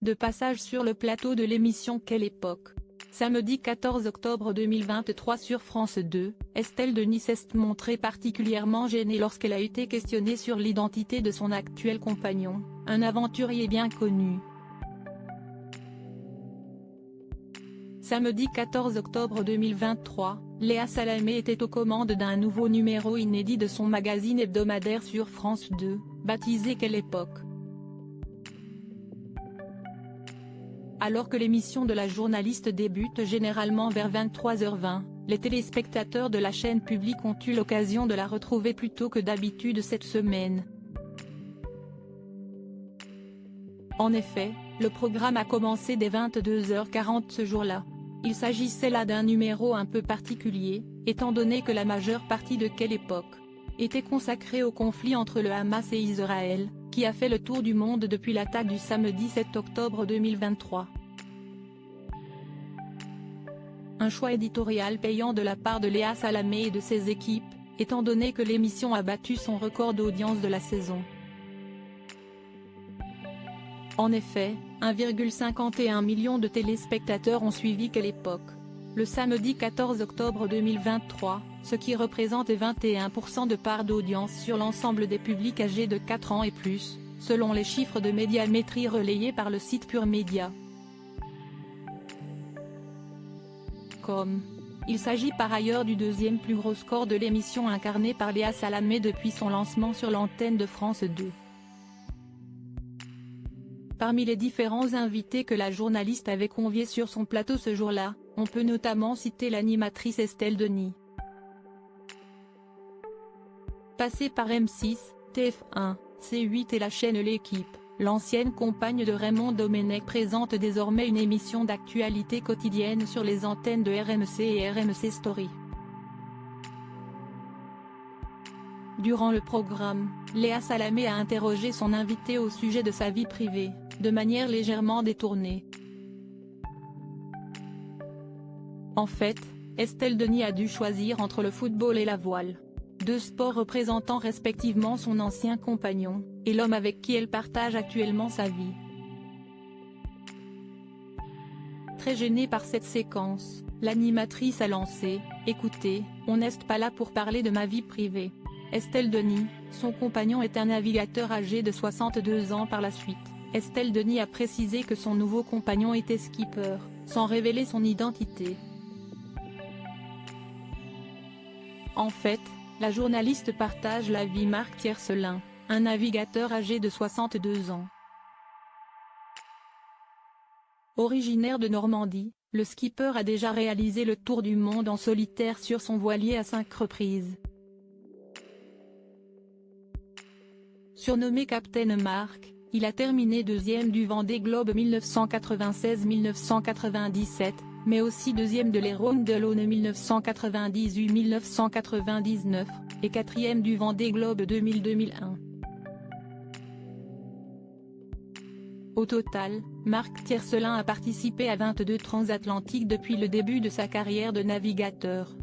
de passage sur le plateau de l'émission Quelle époque. Samedi 14 octobre 2023 sur France 2, Estelle Denis s'est montrée particulièrement gênée lorsqu'elle a été questionnée sur l'identité de son actuel compagnon, un aventurier bien connu. Samedi 14 octobre 2023, Léa Salamé était aux commandes d'un nouveau numéro inédit de son magazine hebdomadaire sur France 2, baptisé Quelle époque. Alors que l'émission de la journaliste débute généralement vers 23h20, les téléspectateurs de la chaîne publique ont eu l'occasion de la retrouver plus tôt que d'habitude cette semaine. En effet, le programme a commencé dès 22h40 ce jour-là. Il s'agissait là d'un numéro un peu particulier, étant donné que la majeure partie de Quelle époque était consacrée au conflit entre le Hamas et Israël, qui a fait le tour du monde depuis l'attaque du samedi 7 octobre 2023. Un choix éditorial payant de la part de Léa Salamé et de ses équipes, étant donné que l'émission a battu son record d'audience de la saison. En effet, 1,51 million de téléspectateurs ont suivi Quelle époque le samedi 14 octobre 2023, ce qui représente 21% de part d'audience sur l'ensemble des publics âgés de 4 ans et plus, selon les chiffres de Médiamétrie relayés par le site Pure Média. Il s'agit par ailleurs du deuxième plus gros score de l'émission incarnée par Léa Salamé depuis son lancement sur l'antenne de France 2. Parmi les différents invités que la journaliste avait conviés sur son plateau ce jour-là, on peut notamment citer l'animatrice Estelle Denis. Passée par M6, TF1, C8 et la chaîne L'Équipe, l'ancienne compagne de Raymond Domenech présente désormais une émission d'actualité quotidienne sur les antennes de RMC et RMC Story. Durant le programme, Léa Salamé a interrogé son invité au sujet de sa vie privée, de manière légèrement détournée. En fait, Estelle Denis a dû choisir entre le football et la voile, deux sports représentant respectivement son ancien compagnon, et l'homme avec qui elle partage actuellement sa vie. Très gênée par cette séquence, l'animatrice a lancé « Écoutez, on n'est pas là pour parler de ma vie privée ». Estelle Denis, son compagnon est un navigateur âgé de 62 ans par la suite. Estelle Denis a précisé que son nouveau compagnon était skipper, sans révéler son identité. En fait, la journaliste partage la vie Marc Tiercelin, un navigateur âgé de 62 ans. Originaire de Normandie, le skipper a déjà réalisé le tour du monde en solitaire sur son voilier à 5 reprises. Surnommé Captain Marc, il a terminé deuxième du Vendée Globe 1996-1997, mais aussi deuxième de l'Héroïne de l'Aune 1998-1999, et quatrième du Vendée Globe 2000-2001. Au total, Marc Tiercelin a participé à 22 transatlantiques depuis le début de sa carrière de navigateur.